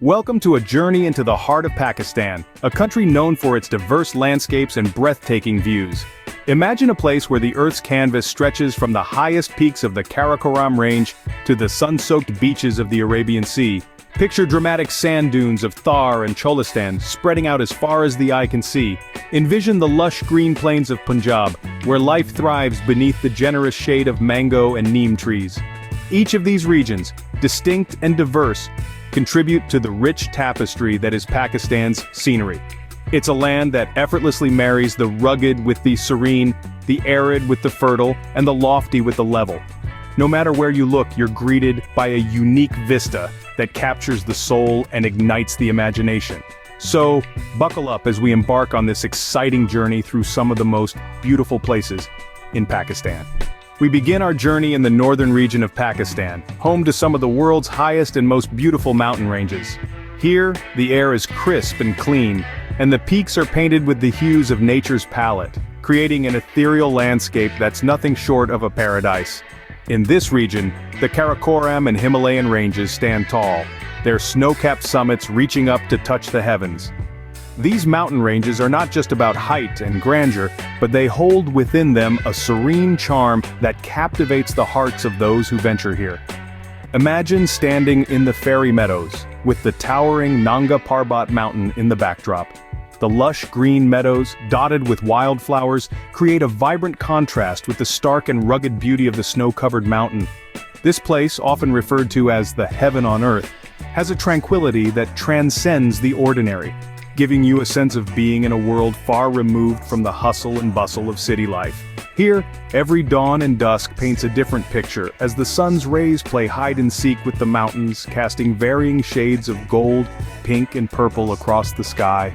Welcome to a journey into the heart of Pakistan, a country known for its diverse landscapes and breathtaking views. Imagine a place where the Earth's canvas stretches from the highest peaks of the Karakoram Range to the sun-soaked beaches of the Arabian Sea. Picture dramatic sand dunes of Thar and Cholistan spreading out as far as the eye can see. Envision the lush green plains of Punjab, where life thrives beneath the generous shade of mango and neem trees. Each of these regions, distinct and diverse, contribute to the rich tapestry that is Pakistan's scenery. It's a land that effortlessly marries the rugged with the serene, the arid with the fertile, and the lofty with the level. No matter where you look, you're greeted by a unique vista that captures the soul and ignites the imagination. So, buckle up as we embark on this exciting journey through some of the most beautiful places in Pakistan. We begin our journey in the northern region of Pakistan, home to some of the world's highest and most beautiful mountain ranges. Here, the air is crisp and clean, and the peaks are painted with the hues of nature's palette, creating an ethereal landscape that's nothing short of a paradise. In this region, the Karakoram and Himalayan ranges stand tall, their snow-capped summits reaching up to touch the heavens. These mountain ranges are not just about height and grandeur, but they hold within them a serene charm that captivates the hearts of those who venture here. Imagine standing in the fairy meadows, with the towering Nanga Parbat mountain in the backdrop. The lush green meadows, dotted with wildflowers, create a vibrant contrast with the stark and rugged beauty of the snow-covered mountain. This place, often referred to as the heaven on earth, has a tranquility that transcends the ordinary, giving you a sense of being in a world far removed from the hustle and bustle of city life. Here, every dawn and dusk paints a different picture as the sun's rays play hide-and-seek with the mountains, casting varying shades of gold, pink, and purple across the sky.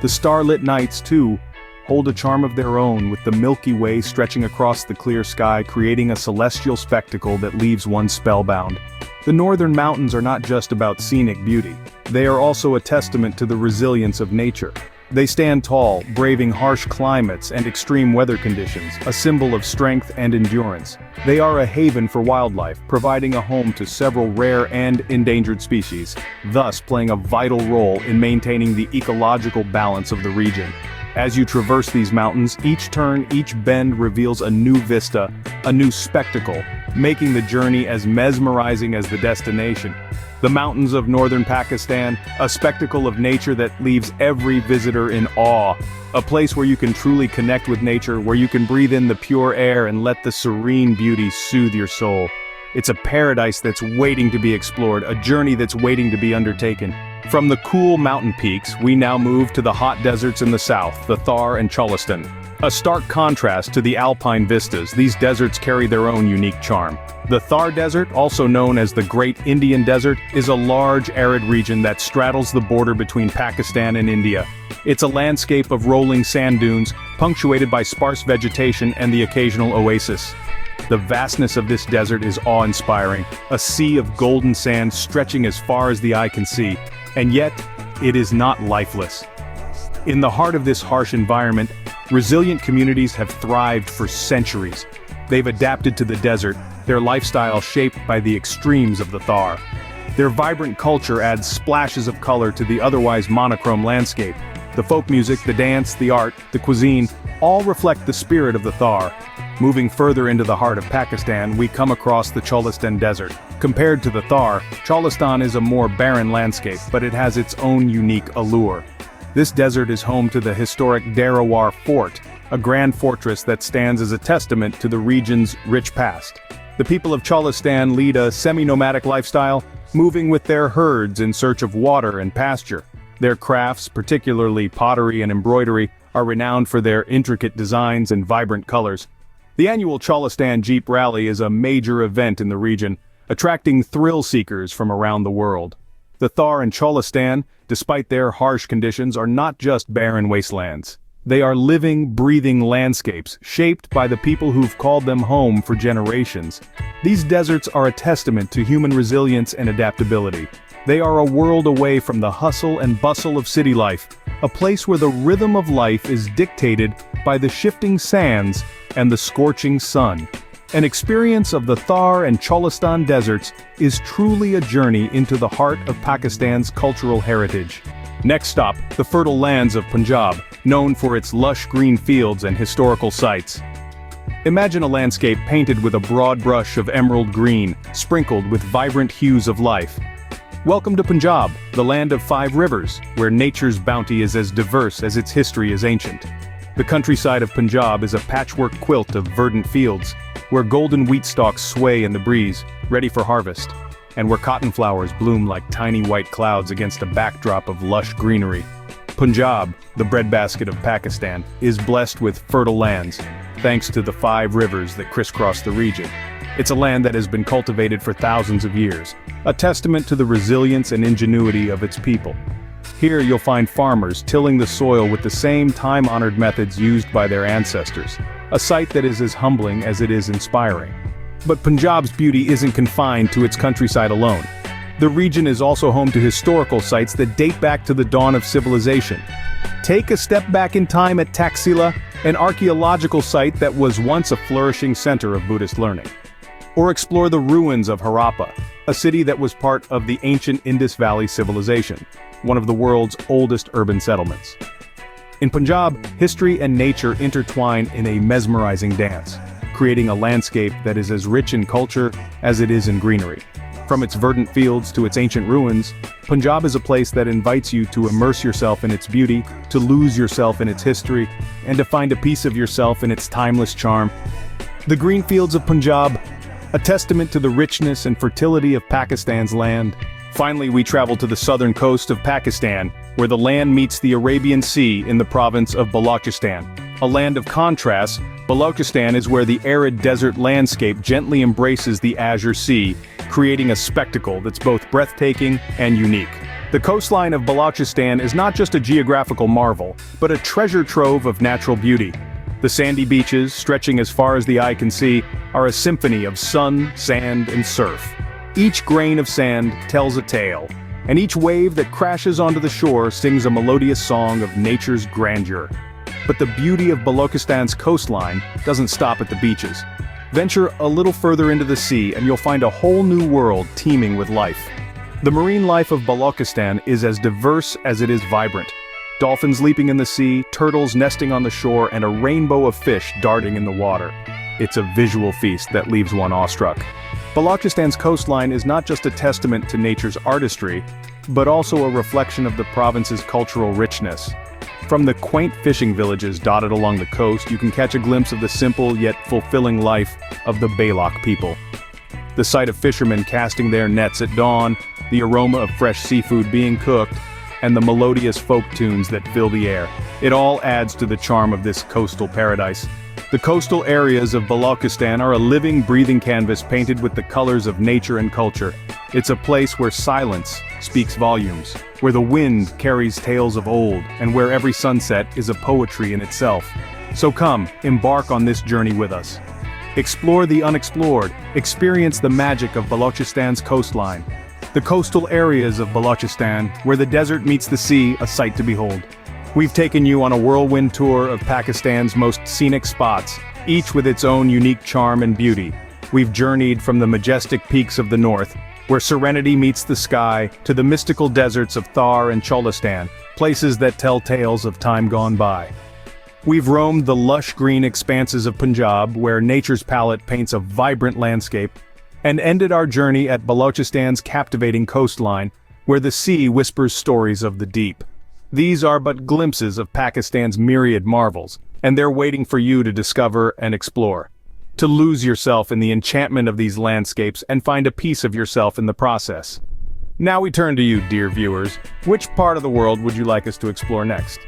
The starlit nights, too, hold a charm of their own, with the Milky Way stretching across the clear sky, creating a celestial spectacle that leaves one spellbound. The northern mountains are not just about scenic beauty. They are also a testament to the resilience of nature. They stand tall, braving harsh climates and extreme weather conditions, a symbol of strength and endurance. They are a haven for wildlife, providing a home to several rare and endangered species, thus playing a vital role in maintaining the ecological balance of the region. As you traverse these mountains, each turn, each bend reveals a new vista, a new spectacle, making the journey as mesmerizing as the destination. The mountains of northern Pakistan, a spectacle of nature that leaves every visitor in awe. A place where you can truly connect with nature, where you can breathe in the pure air and let the serene beauty soothe your soul. It's a paradise that's waiting to be explored, a journey that's waiting to be undertaken. From the cool mountain peaks, we now move to the hot deserts in the south, the Thar and Cholistan. A stark contrast to the alpine vistas, these deserts carry their own unique charm. The Thar Desert, also known as the Great Indian Desert, is a large arid region that straddles the border between Pakistan and India. It's a landscape of rolling sand dunes, punctuated by sparse vegetation and the occasional oasis. The vastness of this desert is awe-inspiring, a sea of golden sand stretching as far as the eye can see, and yet, it is not lifeless. In the heart of this harsh environment, resilient communities have thrived for centuries. They've adapted to the desert, their lifestyle shaped by the extremes of the Thar. Their vibrant culture adds splashes of color to the otherwise monochrome landscape. The folk music, the dance, the art, the cuisine, all reflect the spirit of the Thar. Moving further into the heart of Pakistan, we come across the Cholistan Desert. Compared to the Thar, Cholistan is a more barren landscape, but it has its own unique allure. This desert is home to the historic Darawar Fort, a grand fortress that stands as a testament to the region's rich past. The people of Cholistan lead a semi-nomadic lifestyle, moving with their herds in search of water and pasture. Their crafts, particularly pottery and embroidery, are renowned for their intricate designs and vibrant colors. The annual Cholistan Jeep Rally is a major event in the region, attracting thrill-seekers from around the world. The Thar and Cholistan, despite their harsh conditions, are not just barren wastelands. They are living, breathing landscapes, shaped by the people who've called them home for generations. These deserts are a testament to human resilience and adaptability. They are a world away from the hustle and bustle of city life, a place where the rhythm of life is dictated by the shifting sands and the scorching sun. An experience of the Thar and Cholistan deserts is truly a journey into the heart of Pakistan's cultural heritage. Next stop, the fertile lands of Punjab, known for its lush green fields and historical sites. Imagine a landscape painted with a broad brush of emerald green, sprinkled with vibrant hues of life. Welcome to Punjab, the land of 5 rivers, where nature's bounty is as diverse as its history is ancient. The countryside of Punjab is a patchwork quilt of verdant fields, where golden wheat stalks sway in the breeze, ready for harvest, and where cotton flowers bloom like tiny white clouds against a backdrop of lush greenery. Punjab, the breadbasket of Pakistan, is blessed with fertile lands, thanks to the 5 rivers that crisscross the region. It's a land that has been cultivated for thousands of years, a testament to the resilience and ingenuity of its people. Here you'll find farmers tilling the soil with the same time-honored methods used by their ancestors, a sight that is as humbling as it is inspiring. But Punjab's beauty isn't confined to its countryside alone. The region is also home to historical sites that date back to the dawn of civilization. Take a step back in time at Taxila, an archaeological site that was once a flourishing center of Buddhist learning. Or explore the ruins of Harappa, a city that was part of the ancient Indus Valley Civilization, one of the world's oldest urban settlements. In Punjab, history and nature intertwine in a mesmerizing dance, creating a landscape that is as rich in culture as it is in greenery. From its verdant fields to its ancient ruins, Punjab is a place that invites you to immerse yourself in its beauty, to lose yourself in its history, and to find a piece of yourself in its timeless charm. The green fields of Punjab, a testament to the richness and fertility of Pakistan's land. Finally, we travel to the southern coast of Pakistan, where the land meets the Arabian Sea in the province of Balochistan. A land of contrasts, Balochistan is where the arid desert landscape gently embraces the azure sea, creating a spectacle that's both breathtaking and unique. The coastline of Balochistan is not just a geographical marvel, but a treasure trove of natural beauty. The sandy beaches, stretching as far as the eye can see, are a symphony of sun, sand, and surf. Each grain of sand tells a tale, and each wave that crashes onto the shore sings a melodious song of nature's grandeur. But the beauty of Balochistan's coastline doesn't stop at the beaches. Venture a little further into the sea and you'll find a whole new world teeming with life. The marine life of Balochistan is as diverse as it is vibrant. Dolphins leaping in the sea, turtles nesting on the shore, and a rainbow of fish darting in the water. It's a visual feast that leaves one awestruck. Balochistan's coastline is not just a testament to nature's artistry, but also a reflection of the province's cultural richness. From the quaint fishing villages dotted along the coast, you can catch a glimpse of the simple yet fulfilling life of the Baloch people. The sight of fishermen casting their nets at dawn, the aroma of fresh seafood being cooked, and the melodious folk tunes that fill the air. It all adds to the charm of this coastal paradise. The coastal areas of Balochistan are a living, breathing canvas painted with the colors of nature and culture. It's a place where silence speaks volumes, where the wind carries tales of old, and where every sunset is a poetry in itself. So come, embark on this journey with us. Explore the unexplored, experience the magic of Balochistan's coastline. The coastal areas of Balochistan, where the desert meets the sea, a sight to behold. We've taken you on a whirlwind tour of Pakistan's most scenic spots, each with its own unique charm and beauty. We've journeyed from the majestic peaks of the north, where serenity meets the sky, to the mystical deserts of Thar and Cholistan, places that tell tales of time gone by. We've roamed the lush green expanses of Punjab, where nature's palette paints a vibrant landscape, and ended our journey at Balochistan's captivating coastline, where the sea whispers stories of the deep. These are but glimpses of Pakistan's myriad marvels, and they're waiting for you to discover and explore. To lose yourself in the enchantment of these landscapes and find a piece of yourself in the process. Now we turn to you, dear viewers. Which part of the world would you like us to explore next?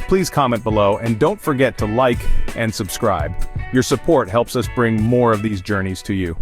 Please comment below and don't forget to like and subscribe. Your support helps us bring more of these journeys to you.